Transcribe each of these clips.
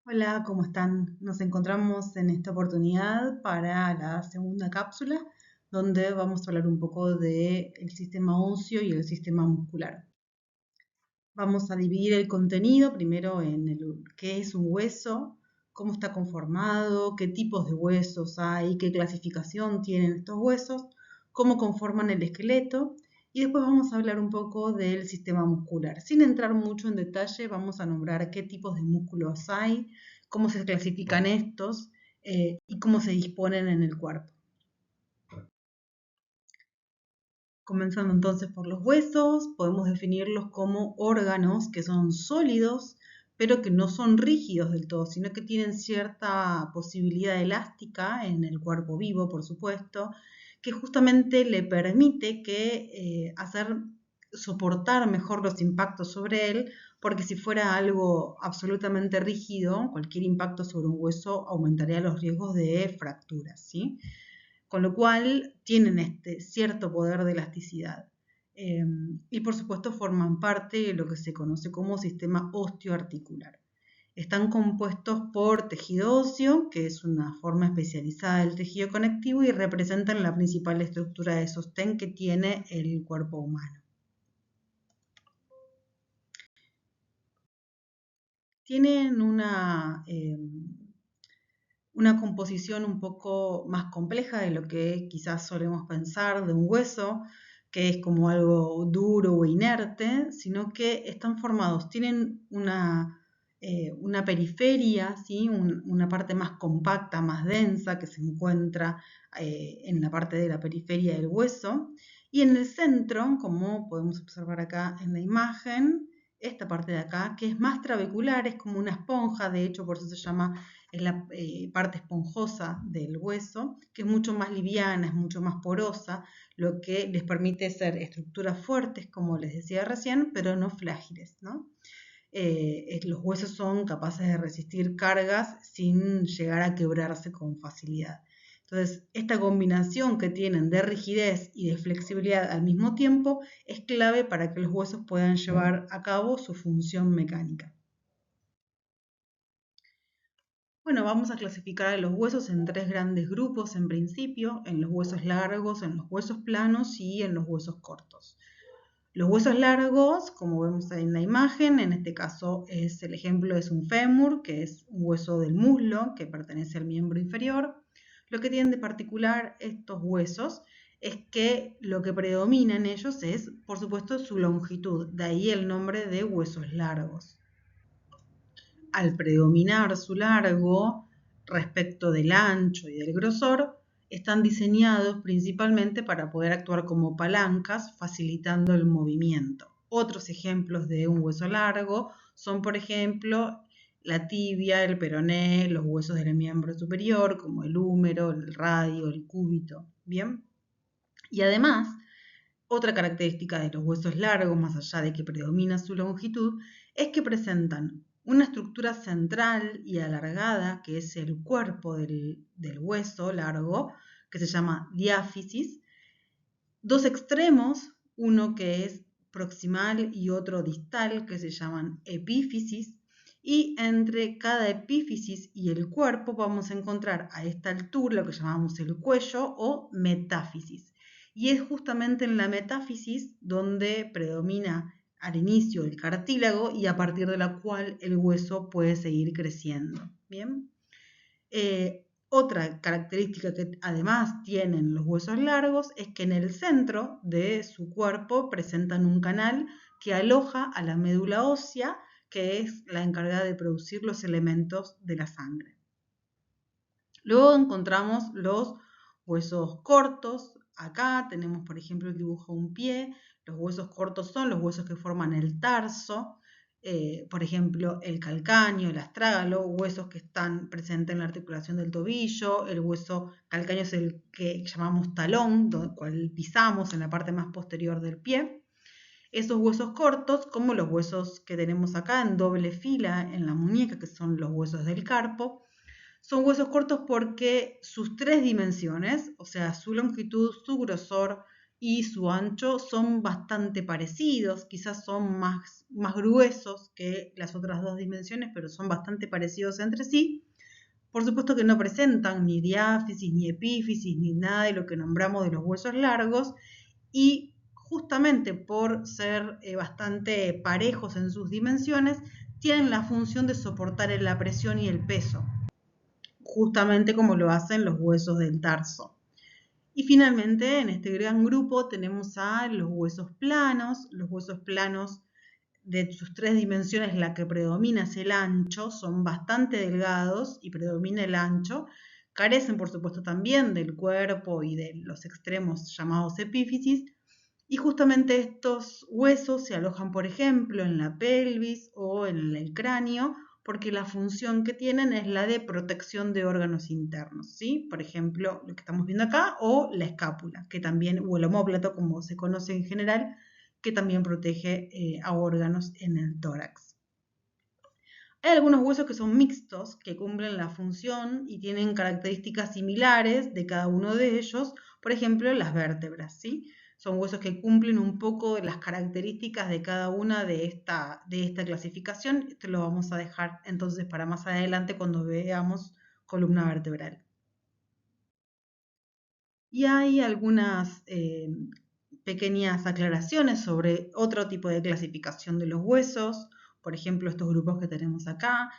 Hola, ¿cómo están? Nos encontramos en esta oportunidad para la segunda cápsula, donde vamos a hablar un poco del sistema óseo y el sistema muscular. Vamos a dividir el contenido primero en qué es un hueso, cómo está conformado, qué tipos de huesos hay, qué clasificación tienen estos huesos, cómo conforman el esqueleto y después vamos a hablar un poco del sistema muscular. Sin entrar mucho en detalle, vamos a nombrar qué tipos de músculos hay, cómo se clasifican estos y cómo se disponen en el cuerpo. Comenzando entonces por los huesos, podemos definirlos como órganos que son sólidos, pero que no son rígidos del todo, sino que tienen cierta posibilidad elástica en el cuerpo vivo, por supuesto, que justamente le permite hacer soportar mejor los impactos sobre él, porque si fuera algo absolutamente rígido, cualquier impacto sobre un hueso aumentaría los riesgos de fracturas, ¿sí? Con lo cual tienen este cierto poder de elasticidad. Y por supuesto forman parte de lo que se conoce como sistema osteoarticular. Están compuestos por tejido óseo, que es una forma especializada del tejido conectivo y representan la principal estructura de sostén que tiene el cuerpo humano. Tienen una composición un poco más compleja de lo que quizás solemos pensar de un hueso, que es como algo duro o inerte, sino que están formados, tienen una periferia, ¿sí? Una parte más compacta, más densa, que se encuentra en la parte de la periferia del hueso, y en el centro, como podemos observar acá en la imagen, esta parte de acá, que es más trabecular, es como una esponja, de hecho por eso se llama, es la parte esponjosa del hueso, que es mucho más liviana, es mucho más porosa, lo que les permite ser estructuras fuertes, como les decía recién, pero no frágiles, ¿no? Los huesos son capaces de resistir cargas sin llegar a quebrarse con facilidad. Entonces, esta combinación que tienen de rigidez y de flexibilidad al mismo tiempo es clave para que los huesos puedan llevar a cabo su función mecánica. Bueno, vamos a clasificar a los huesos en tres grandes grupos en principio, en los huesos largos, en los huesos planos y en los huesos cortos. Los huesos largos, como vemos en la imagen, en este caso el ejemplo es un fémur, que es un hueso del muslo que pertenece al miembro inferior. Lo que tienen de particular estos huesos es que lo que predomina en ellos es, por supuesto, su longitud, de ahí el nombre de huesos largos. Al predominar su largo respecto del ancho y del grosor, están diseñados principalmente para poder actuar como palancas, facilitando el movimiento. Otros ejemplos de un hueso largo son, por ejemplo, la tibia, el peroné, los huesos del miembro superior, como el húmero, el radio, el cúbito. ¿Bien? Y además, otra característica de los huesos largos, más allá de que predomina su longitud, es que presentan una estructura central y alargada, que es el cuerpo del hueso largo, que se llama diáfisis, dos extremos, uno que es proximal y otro distal, que se llaman epífisis, y entre cada epífisis y el cuerpo vamos a encontrar a esta altura lo que llamamos el cuello o metáfisis. Y es justamente en la metáfisis donde predomina al inicio el cartílago y a partir de la cual el hueso puede seguir creciendo. ¿Bien? Otra característica que además tienen los huesos largos es que en el centro de su cuerpo presentan un canal que aloja a la médula ósea, que es la encargada de producir los elementos de la sangre. Luego encontramos los huesos cortos. Acá tenemos, por ejemplo, el dibujo de un pie. Los huesos cortos son los huesos que forman el tarso. Por ejemplo, el calcáneo, el astrágalo, huesos que están presentes en la articulación del tobillo. El hueso calcáneo es el que llamamos talón, el cual pisamos en la parte más posterior del pie. Esos huesos cortos, como los huesos que tenemos acá en doble fila en la muñeca, que son los huesos del carpo, son huesos cortos porque sus tres dimensiones, o sea, su longitud, su grosor y su ancho son bastante parecidos, quizás son más gruesos que las otras dos dimensiones, pero son bastante parecidos entre sí. Por supuesto que no presentan ni diáfisis, ni epífisis, ni nada de lo que nombramos de los huesos largos, y justamente por ser bastante parejos en sus dimensiones, tienen la función de soportar la presión y el peso, justamente como lo hacen los huesos del tarso. Y finalmente, en este gran grupo tenemos a los huesos planos. Los huesos planos, de sus tres dimensiones, la que predomina es el ancho, son bastante delgados y predomina el ancho. Carecen, por supuesto, también del cuerpo y de los extremos llamados epífisis. Y justamente estos huesos se alojan, por ejemplo, en la pelvis o en el cráneo, porque la función que tienen es la de protección de órganos internos, ¿sí? Por ejemplo, lo que estamos viendo acá, o la escápula, que también, o el omóplato, como se conoce en general, que también protege a órganos en el tórax. Hay algunos huesos que son mixtos, que cumplen la función y tienen características similares de cada uno de ellos, por ejemplo, las vértebras, ¿sí? Son huesos que cumplen un poco las características de cada una de esta clasificación. Esto lo vamos a dejar entonces para más adelante cuando veamos columna vertebral. Y hay algunas pequeñas aclaraciones sobre otro tipo de clasificación de los huesos, por ejemplo, estos grupos que tenemos acá.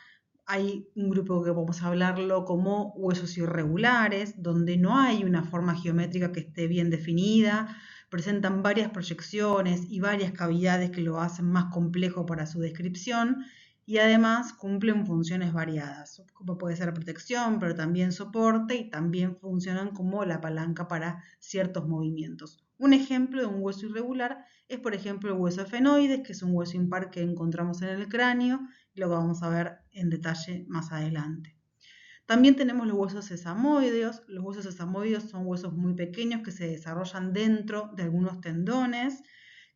Hay un grupo que vamos a hablarlo como huesos irregulares, donde no hay una forma geométrica que esté bien definida, presentan varias proyecciones y varias cavidades que lo hacen más complejo para su descripción, y además cumplen funciones variadas, como puede ser protección, pero también soporte, y también funcionan como la palanca para ciertos movimientos. Un ejemplo de un hueso irregular es, por ejemplo, el hueso efenoides, que es un hueso impar que encontramos en el cráneo, y lo vamos a ver en detalle más adelante. También tenemos los huesos sesamoideos. Los huesos sesamoideos son huesos muy pequeños que se desarrollan dentro de algunos tendones,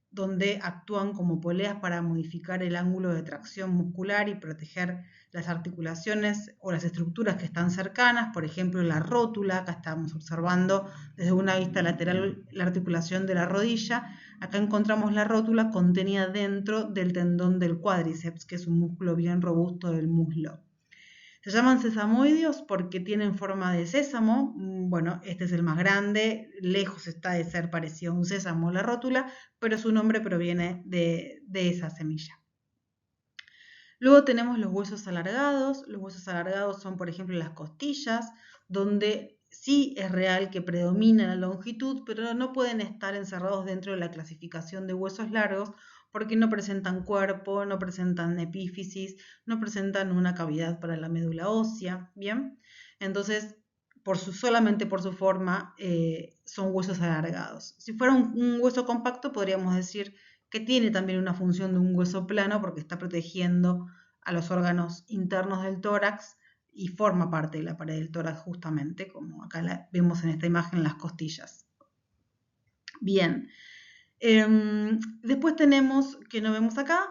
donde actúan como poleas para modificar el ángulo de tracción muscular y proteger las articulaciones o las estructuras que están cercanas, por ejemplo la rótula. Acá estamos observando desde una vista lateral la articulación de la rodilla. Acá encontramos la rótula contenida dentro del tendón del cuádriceps, que es un músculo bien robusto del muslo. Se llaman sesamoideos porque tienen forma de sésamo. Bueno, este es el más grande, lejos está de ser parecido a un sésamo la rótula, pero su nombre proviene de esa semilla. Luego tenemos los huesos alargados. Los huesos alargados son, por ejemplo, las costillas, donde sí es real que predomina la longitud, pero no pueden estar encerrados dentro de la clasificación de huesos largos porque no presentan cuerpo, no presentan epífisis, no presentan una cavidad para la médula ósea, ¿bien? Entonces, solamente por su forma, son huesos alargados. Si fuera un hueso compacto, podríamos decir que tiene también una función de un hueso plano porque está protegiendo a los órganos internos del tórax y forma parte de la pared del tórax justamente, como acá vemos en esta imagen, las costillas. Bien, después tenemos, que no vemos acá,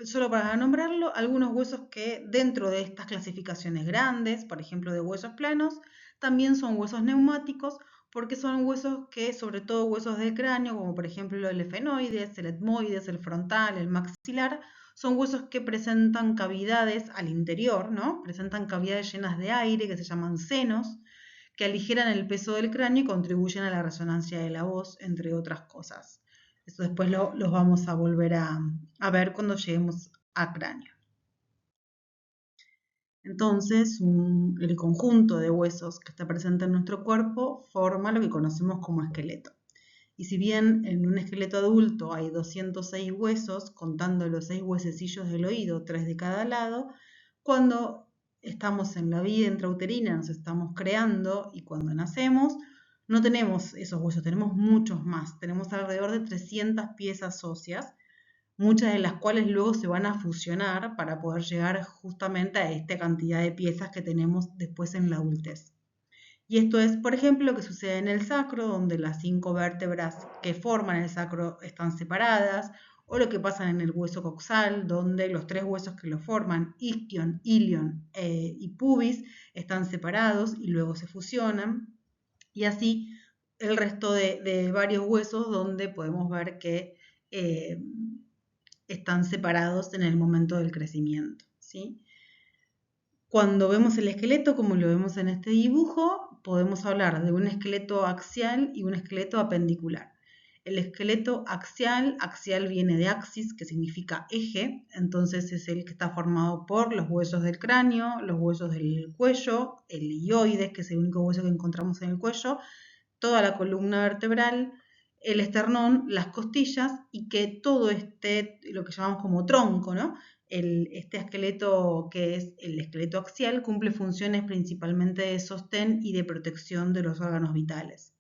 solo para nombrarlo, algunos huesos que dentro de estas clasificaciones grandes, por ejemplo de huesos planos, también son huesos neumáticos, porque son huesos que, sobre todo huesos del cráneo, como por ejemplo el efenoides, el etmoides, el frontal, el maxilar, son huesos que presentan cavidades al interior, ¿no? Presentan cavidades llenas de aire que se llaman senos, que aligeran el peso del cráneo y contribuyen a la resonancia de la voz, entre otras cosas. Esto después los vamos a volver a ver cuando lleguemos a cráneo. Entonces, el conjunto de huesos que está presente en nuestro cuerpo forma lo que conocemos como esqueleto. Y si bien en un esqueleto adulto hay 206 huesos, contando los 6 huesecillos del oído, 3 de cada lado, cuando estamos en la vida intrauterina, nos estamos creando, y cuando nacemos, no tenemos esos huesos, tenemos muchos más. Tenemos alrededor de 300 piezas óseas, muchas de las cuales luego se van a fusionar para poder llegar justamente a esta cantidad de piezas que tenemos después en la adultez. Y esto es, por ejemplo, lo que sucede en el sacro, donde las 5 vértebras que forman el sacro están separadas, o lo que pasa en el hueso coxal, donde los 3 huesos que lo forman, isquion, ilion y pubis, están separados y luego se fusionan. Y así el resto de varios huesos donde podemos ver que están separados en el momento del crecimiento, ¿sí? Cuando vemos el esqueleto, como lo vemos en este dibujo, podemos hablar de un esqueleto axial y un esqueleto apendicular. El esqueleto axial, axial viene de axis, que significa eje, entonces es el que está formado por los huesos del cráneo, los huesos del cuello, el ilioides, que es el único hueso que encontramos en el cuello, toda la columna vertebral, el esternón, las costillas, y que todo este, lo que llamamos como tronco, ¿no? Este esqueleto, que es el esqueleto axial, cumple funciones principalmente de sostén y de protección de los órganos vitales.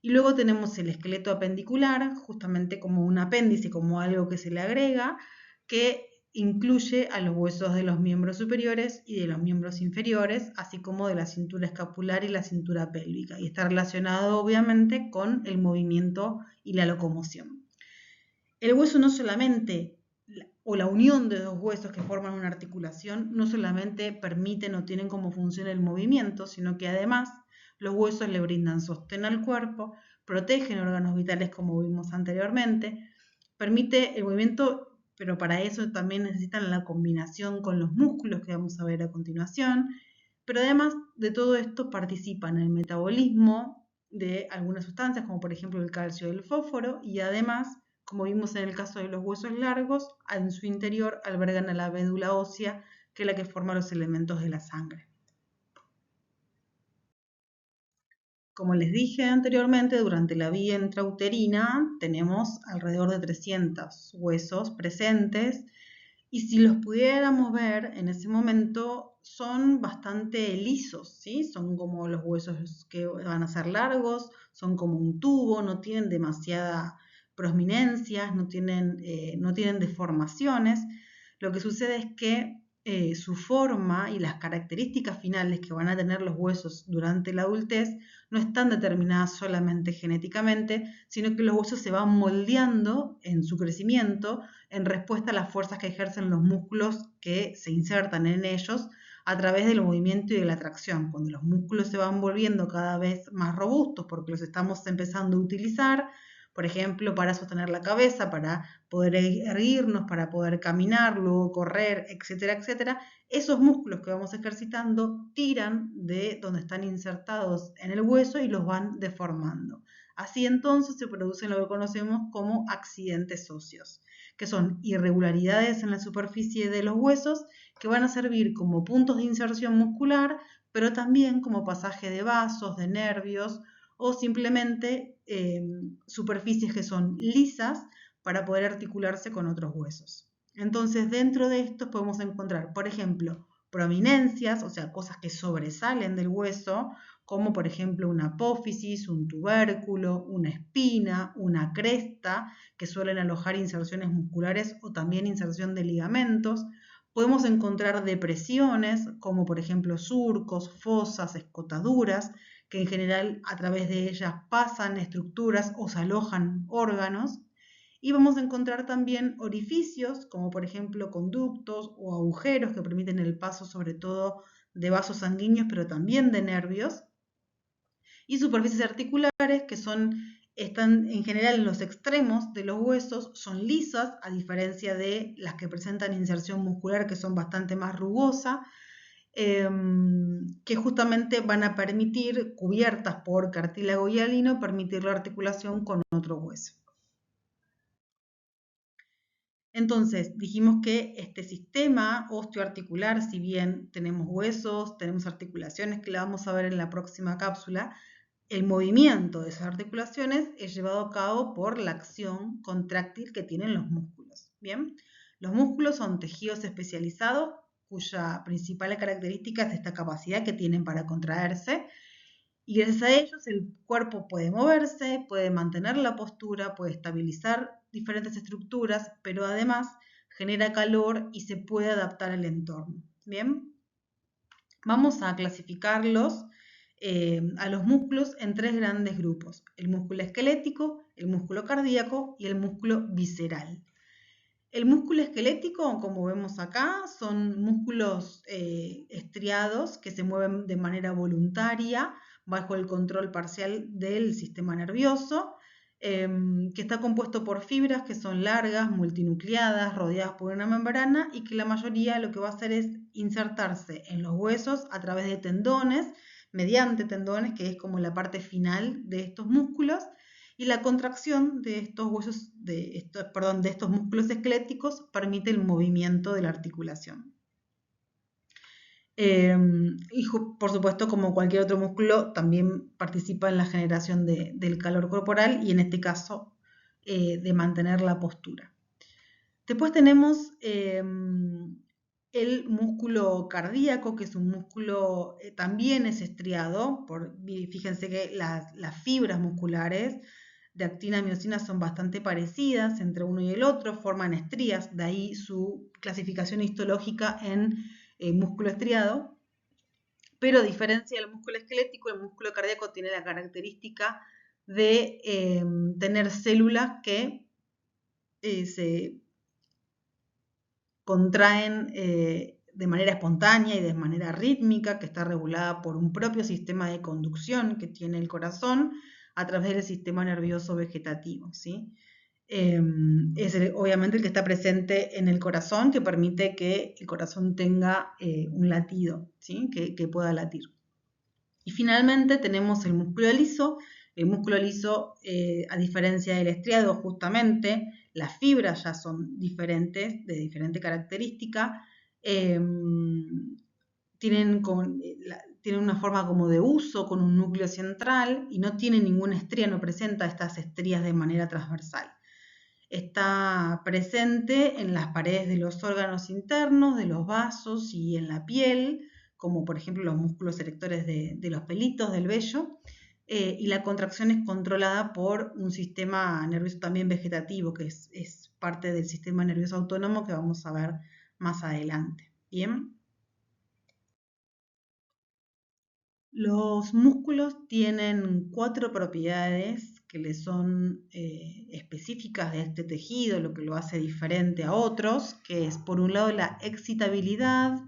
Y luego tenemos el esqueleto apendicular, justamente como un apéndice, como algo que se le agrega, que incluye a los huesos de los miembros superiores y de los miembros inferiores, así como de la cintura escapular y la cintura pélvica, y está relacionado obviamente con el movimiento y la locomoción. El hueso no solamente, o la unión de dos huesos que forman una articulación, no solamente permiten o tienen como función el movimiento, sino que además los huesos le brindan sostén al cuerpo, protegen órganos vitales como vimos anteriormente, permite el movimiento, pero para eso también necesitan la combinación con los músculos que vamos a ver a continuación, pero además de todo esto participan en el metabolismo de algunas sustancias, como por ejemplo el calcio y el fósforo, y además, como vimos en el caso de los huesos largos, en su interior albergan a la médula ósea, que es la que forma los elementos de la sangre. Como les dije anteriormente, durante la vía intrauterina tenemos alrededor de 300 huesos presentes y si los pudiéramos ver en ese momento son bastante lisos, ¿sí? Son como los huesos que van a ser largos, son como un tubo, no tienen demasiada prominencias, no tienen deformaciones. Lo que sucede es que su forma y las características finales que van a tener los huesos durante la adultez no están determinadas solamente genéticamente, sino que los huesos se van moldeando en su crecimiento en respuesta a las fuerzas que ejercen los músculos que se insertan en ellos a través del movimiento y de la tracción. Cuando los músculos se van volviendo cada vez más robustos porque los estamos empezando a utilizar, por ejemplo, para sostener la cabeza, para poder erguirnos, para poder caminar, luego correr, etcétera, etcétera, esos músculos que vamos ejercitando tiran de donde están insertados en el hueso y los van deformando. Así entonces se producen lo que conocemos como accidentes óseos, que son irregularidades en la superficie de los huesos que van a servir como puntos de inserción muscular, pero también como pasaje de vasos, de nervios o simplemente superficies que son lisas para poder articularse con otros huesos. Entonces, dentro de estos podemos encontrar, por ejemplo, prominencias, o sea, cosas que sobresalen del hueso, como por ejemplo una apófisis, un tubérculo, una espina, una cresta, que suelen alojar inserciones musculares o también inserción de ligamentos. Podemos encontrar depresiones, como por ejemplo surcos, fosas, escotaduras, que en general a través de ellas pasan estructuras o se alojan órganos. Y vamos a encontrar también orificios, como por ejemplo conductos o agujeros que permiten el paso sobre todo de vasos sanguíneos, pero también de nervios. Y superficies articulares que están en general en los extremos de los huesos, son lisas, a diferencia de las que presentan inserción muscular, que son bastante más rugosas, que justamente van a permitir, cubiertas por cartílago hialino, permitir la articulación con otro hueso. Entonces, dijimos que este sistema osteoarticular, si bien tenemos huesos, tenemos articulaciones que la vamos a ver en la próxima cápsula, el movimiento de esas articulaciones es llevado a cabo por la acción contráctil que tienen los músculos. Bien, los músculos son tejidos especializados cuya principal característica es esta capacidad que tienen para contraerse, y gracias a ellos el cuerpo puede moverse, puede mantener la postura, puede estabilizar diferentes estructuras, pero además genera calor y se puede adaptar al entorno. Bien, vamos a clasificarlos a los músculos en tres grandes grupos: el músculo esquelético, el músculo cardíaco y el músculo visceral. El músculo esquelético, como vemos acá, son músculos estriados que se mueven de manera voluntaria, bajo el control parcial del sistema nervioso, que está compuesto por fibras que son largas, multinucleadas, rodeadas por una membrana y que la mayoría lo que va a hacer es insertarse en los huesos a través de tendones, mediante tendones, que es como la parte final de estos músculos, y la contracción de estos huesos, de estos músculos esqueléticos permite el movimiento de la articulación. Y por supuesto, como cualquier otro músculo, también participa en la generación del calor corporal y en este caso de mantener la postura. Después tenemos el músculo cardíaco, que es un músculo, también es estriado. Fíjense que las fibras musculares de actina y miosina son bastante parecidas entre uno y el otro, forman estrías, de ahí su clasificación histológica en músculo estriado. Pero a diferencia del músculo esquelético, el músculo cardíaco tiene la característica de tener células que se contraen de manera espontánea y de manera rítmica, que está regulada por un propio sistema de conducción que tiene el corazón a través del sistema nervioso vegetativo, ¿sí? Es obviamente el que está presente en el corazón, que permite que el corazón tenga un latido, ¿sí? que pueda latir. Y finalmente tenemos el músculo liso. El músculo liso, a diferencia del estriado, justamente las fibras ya son diferentes, de diferente característica. Tienen una forma como de uso con un núcleo central y no tiene ninguna estría, no presenta estas estrías de manera transversal. Está presente en las paredes de los órganos internos, de los vasos y en la piel, como por ejemplo los músculos erectores de los pelitos del vello, y la contracción es controlada por un sistema nervioso también vegetativo, que es parte del sistema nervioso autónomo que vamos a ver más adelante. Bien. Los músculos tienen 4 propiedades que le son específicas de este tejido, lo que lo hace diferente a otros, que es por un lado la excitabilidad,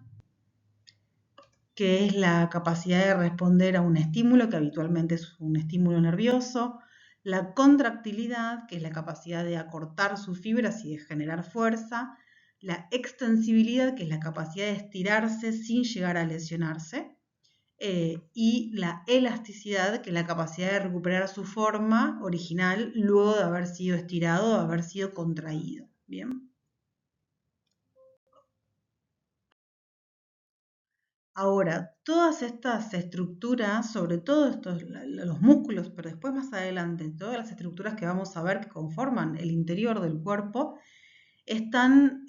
que es la capacidad de responder a un estímulo, que habitualmente es un estímulo nervioso, la contractilidad, que es la capacidad de acortar sus fibras y de generar fuerza, la extensibilidad, que es la capacidad de estirarse sin llegar a lesionarse, y la elasticidad, que es la capacidad de recuperar su forma original luego de haber sido estirado o de haber sido contraído. Bien. Ahora, todas estas estructuras, sobre todo los músculos, pero después más adelante, todas las estructuras que vamos a ver que conforman el interior del cuerpo, están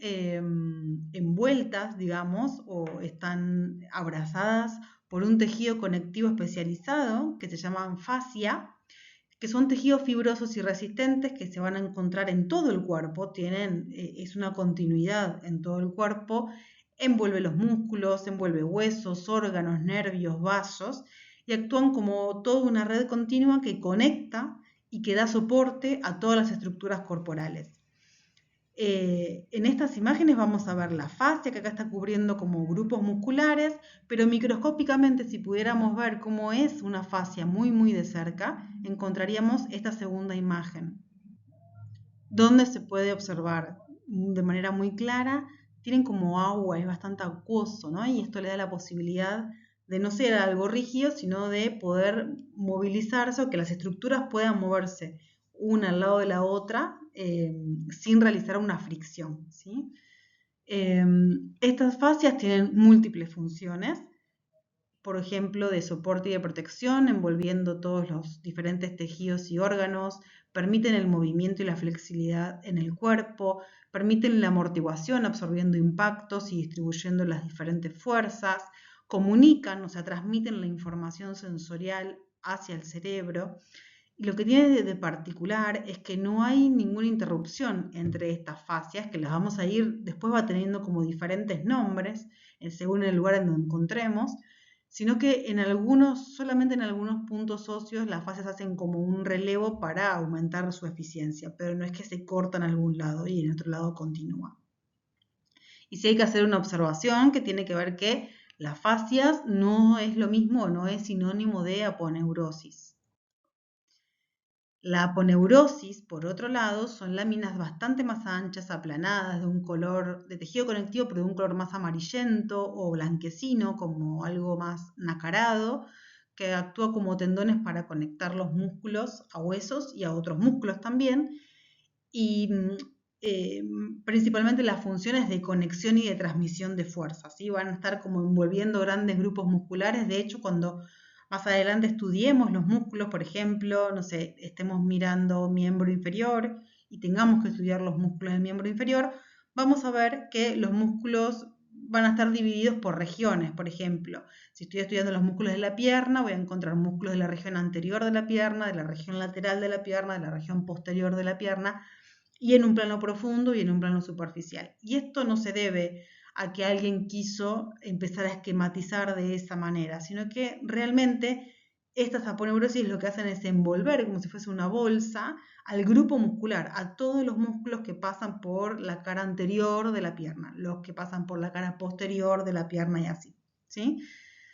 envueltas, digamos, o están abrazadas por un tejido conectivo especializado que se llaman fascia, que son tejidos fibrosos y resistentes que se van a encontrar en todo el cuerpo, es una continuidad en todo el cuerpo, envuelve los músculos, envuelve huesos, órganos, nervios, vasos, y actúan como toda una red continua que conecta y que da soporte a todas las estructuras corporales. En estas imágenes vamos a ver la fascia, que acá está cubriendo como grupos musculares, pero microscópicamente, si pudiéramos ver cómo es una fascia muy de cerca, encontraríamos esta segunda imagen, donde se puede observar de manera muy clara, tienen como agua, es bastante acuoso, ¿no? Y esto le da la posibilidad de no ser algo rígido, sino de poder movilizarse o que las estructuras puedan moverse una al lado de la otra sin realizar una fricción, ¿sí? Estas fascias tienen múltiples funciones, por ejemplo, de soporte y de protección, envolviendo todos los diferentes tejidos y órganos, permiten el movimiento y la flexibilidad en el cuerpo, permiten la amortiguación absorbiendo impactos y distribuyendo las diferentes fuerzas, comunican, o sea, transmiten la información sensorial hacia el cerebro. Y lo que tiene de particular es que no hay ninguna interrupción entre estas fascias, que las vamos a ir, después va teniendo como diferentes nombres, según el lugar en donde encontremos, sino que solamente en algunos puntos óseos las fascias hacen como un relevo para aumentar su eficiencia, pero no es que se corta en algún lado y en otro lado continúa. Y sí hay que hacer una observación que tiene que ver que Las fascias no es lo mismo, no es sinónimo de aponeurosis. La aponeurosis, por otro lado, son láminas bastante más anchas, aplanadas, de un color de tejido conectivo, pero de un color más amarillento o blanquecino, como algo más nacarado, que actúa como tendones para conectar los músculos a huesos y a otros músculos también. Y principalmente las funciones de conexión y de transmisión de fuerza, ¿sí? Van a estar como envolviendo grandes grupos musculares. De hecho, cuando más adelante estudiemos los músculos, por ejemplo, no sé, estemos mirando miembro inferior y tengamos que estudiar los músculos del miembro inferior, vamos a ver que los músculos van a estar divididos por regiones. Por ejemplo, si estoy estudiando los músculos de la pierna, voy a encontrar músculos de la región anterior de la pierna, de la región lateral de la pierna, de la región posterior de la pierna, y en un plano profundo y en un plano superficial. Y esto no se debe a que alguien quiso empezar a esquematizar de esa manera, sino que realmente estas aponeurosis lo que hacen es envolver como si fuese una bolsa al grupo muscular, a todos los músculos que pasan por la cara anterior de la pierna, los que pasan por la cara posterior de la pierna y así, ¿sí?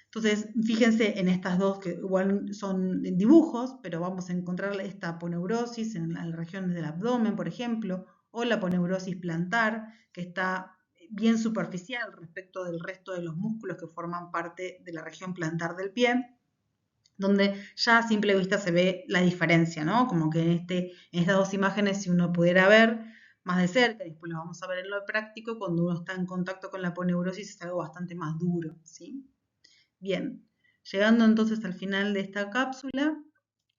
Entonces, fíjense en estas dos que igual son dibujos, pero vamos a encontrar esta aponeurosis en las regiones del abdomen, por ejemplo, o la aponeurosis plantar, que está bien superficial respecto del resto de los músculos que forman parte de la región plantar del pie, donde ya a simple vista se ve la diferencia, ¿no? Como que en estas dos imágenes, si uno pudiera ver más de cerca, y después lo vamos a ver en lo práctico, cuando uno está en contacto con la aponeurosis es algo bastante más duro, ¿sí? Bien, llegando entonces al final de esta cápsula,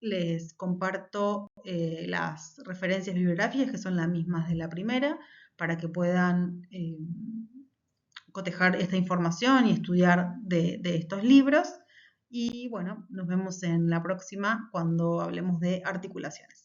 les comparto las referencias bibliográficas que son las mismas de la primera, para que puedan cotejar esta información y estudiar de estos libros. Y bueno, nos vemos en la próxima cuando hablemos de articulaciones.